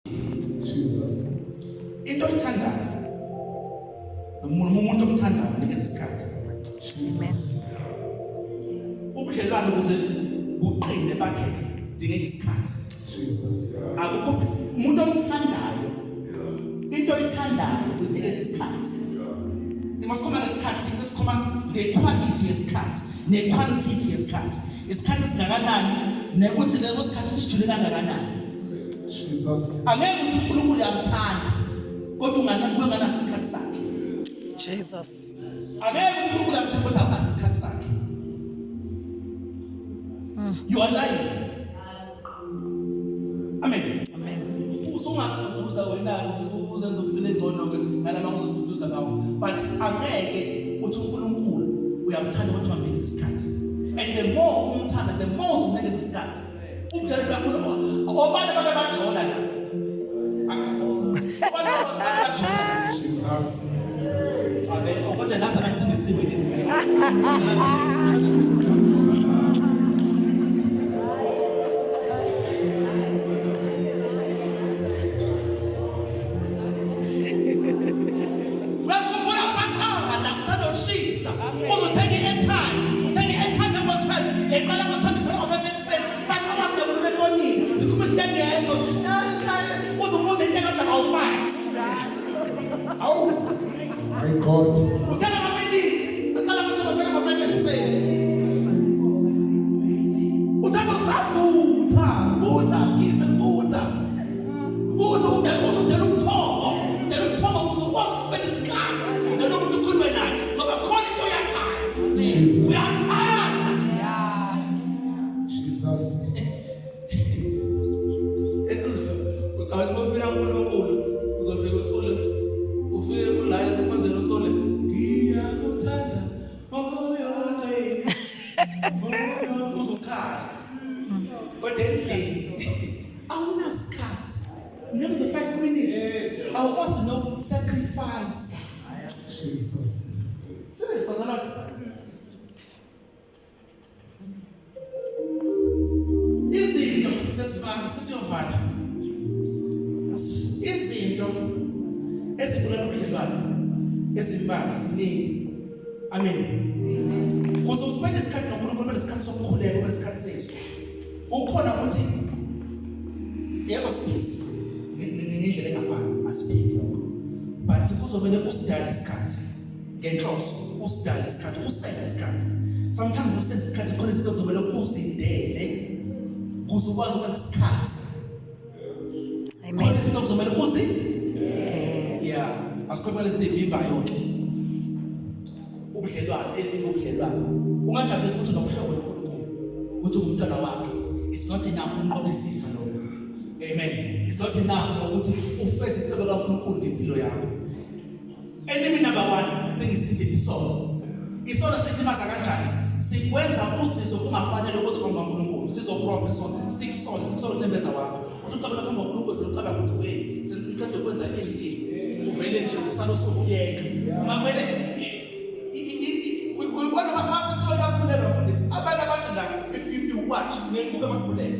Jesus. Into oyithandayo umuntu omthandayo unikeza isikhathi. Jesus. Ubudlelwano ukuze buqine bakheke dinge isikhathi. Jesus. Akukho umuntu omthandayo into oyithandayo unikeza isikhathi. Imasikhoma lesikhathi sesikhoma ngequality yesikhathi nequantity yesikhathi. Isikhathi singakanani nekuthi leso sikhathi sijule kangakanani. Jesus. Angeke uthi uNkulunkulu uyamthanda kodwa unganaso isikhathi sakhe. Jesus. Angeke uthi uNkulunkulu uyamthanda kodwa awunaso isikhathi sakhe. You are lying. Amen. Usungasiduduza wena uzenza ufile ngcono nalama uzoduduza ngawo. But angeke uthi uNkulunkulu uyamthanda kodwa ungamnikeza isikhathi. And the more umthanda, the more uzomnikeza isikhathi. Ubudlelwano bakho obani babajona la. Obani babajona. Jesus. Amen. Kodwa nasa ayisinisiwe le. My God. Jesus. Jesus. Sacrifice. Jesus. Serious, izinto sesiyovana izinto ezibulala ubudlelwano ezimbalwa ziningi. Amen. Kuze usipende isikhathi noNkulunkulu lesikhathi sokukhuleka lesikhathi sesu ukhona ukuthi yebo sibisi ngendlela engafani asiphiki lokho, but kuzomela usidale isikhathi ngenhloso, usidale isikhathi, usele isikhathi. Sometimes usele isikhathi khona izinto kuzomela uzindele kuze ukwazi ukwenza isikhathi. Amen. Khona izinto kuzomela yeah, asikhona lezivimba yonke ubudlelwano ezivimba ubudlelwano. Ungajabulisa ukuthi unomhlobo noNkulunkulu ukuthi umntwana wakhe. It's not enough umqobo isitha lo. Amen. It's not enough ukuthi ufese icebo kaNkulunkulu ngempilo yakho. Enemy number 1, I think is isono. Isono silimaza kanjani? Sikwenza usizo kungafanele ukuze kwamba uNkulunkulu sizoprobe isono, sikusona nembeza wakho. Uthixo kwamba uNkulunkulu uqaba ukuthi we siqede ukwenza into uvele nje usanosukuyeka. Mamele ubona mama soya kulela mfundisi. Abanye abantu la if you watch nekuke bakhuleka.